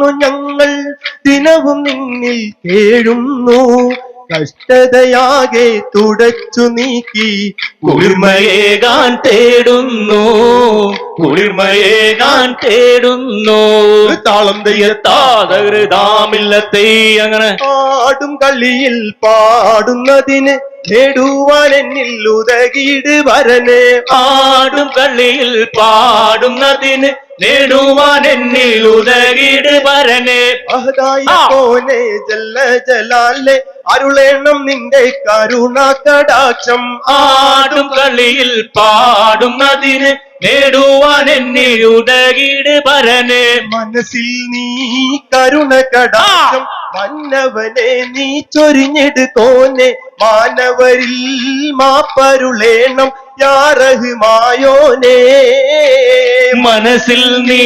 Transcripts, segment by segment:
പാടുന്നു ഞങ്ങൾ ദിനവും നിന്നിൽ കേഴുന്നു കഷ്ടതയാകെ തുടച്ചു നീക്കി കുളിർമയേകാൻ തേടുന്നു കുളിർമയേകാൻ തേടുന്നു താളം തെയ്യത്താതകൃതാമില്ലത്തെ അങ്ങനെ പാടും കളിയിൽ പാടുന്നതിന് നേടുവാൻ എന്നിൽ ഉതകിട് വരനെ ആടും കളിയിൽ പാടുന്നതിന് നേടുവാൻ എന്നിൽ ഉതകിട് വരനെ കോനെ ജല്ല ജലാലെ അരുളേണം നിന്റെ കരുണ കടാക്ഷം ആടും കളിയിൽ പാടുന്നതിന് നേടുവാൻ എന്നിൽ ഉതകിട് വരനെ മനസ്സിൽ നീ കരുണ കടാക്ഷം മന്നവനെ നീ ചൊരിഞ്ഞെടുത്തോനെ മാനവരിൽ മാപ്പരുളേണം യാ റഹ്മായോനേ മനസ്സിൽ നീ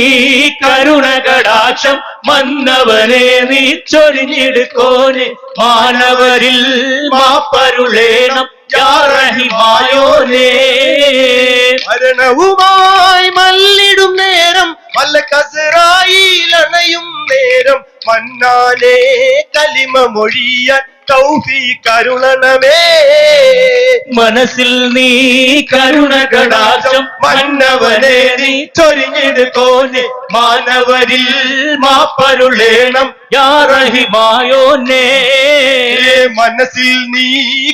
കരുണ കടാക്ഷം മന്നവനെ നീ ചൊരിഞ്ഞെടുത്തോനെ മാനവരിൽ മാപ്പരുളേണം യാ റഹ്മായോനേ മരണവുമായി മല്ലിടും നേരം വല്ല കസറായിലണയും നേരം മന്നാനെ കലിമ മൊഴിയാൻ തൗഫീഖ് അരുളണമേ മനസ്സിൽ നീ കരുണ കടാക്ഷം മന്നവനെ നീ ചൊരിഞ്ഞെടുത്തോനെ മാനവരിൽ മാപ്പരുളേണം യാ റഹ്മായോനേ മനസ്സിൽ നീ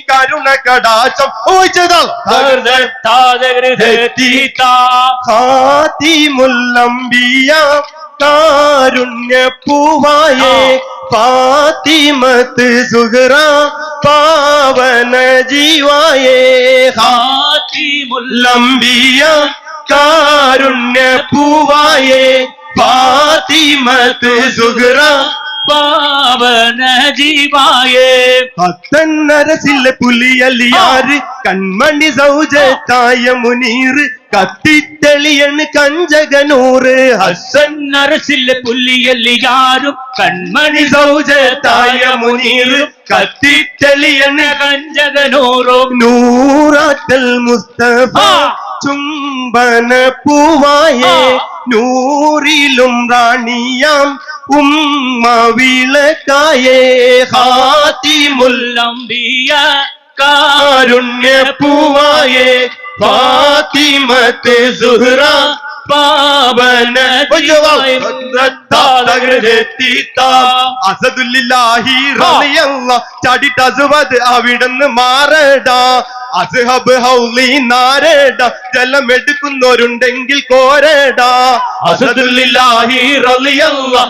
കരുണ കടാക്ഷം ഖാതിമുൽ കാരുണ്യ പൂവായേ ഫാത്തിമത്ത് സുഹറ പാവന ജീവായേ ഖാതിമുൽ കാരുണ്യ പൂവായേ ഫാത്തിമത്ത് സുഹറ പാവന ജീവായേ പത്തന്നരസിലെ പുലിയലിയാറ് കൺമണി സൗജത്തായ മുനീറ് കത്തിത്തെളിയണ് കഞ്ചകനൂറ് ഹസന്നരസിലെ പുലിയലിയാരും കൺമണി സൗജത്തായ മുനീറ് കത്തിത്തെളിയണ് കഞ്ചകനൂറും നൂറാറ്റൽ മുസ്തഫ ചുംബന പൂവായേ നൂറിലും റാണിയാം ഉമ്മ വിളക്കായേ ഖാതിമുൽ കാരുണ്യ പൂവായേ ഫാത്തിമത്ത് സുഹറ പാവന അസദുല്ലാഹി റളിയല്ലാഹ് ചാടിട്ട് അസ്വദ് അവിടുന്ന് മാറടാ അസ്ഹബ് ഹൗലി നാരടാ ജലമെടുക്കുന്നവരുണ്ടെങ്കിൽ കോരടാ അസദുല്ലാഹി റളിയല്ലാഹ്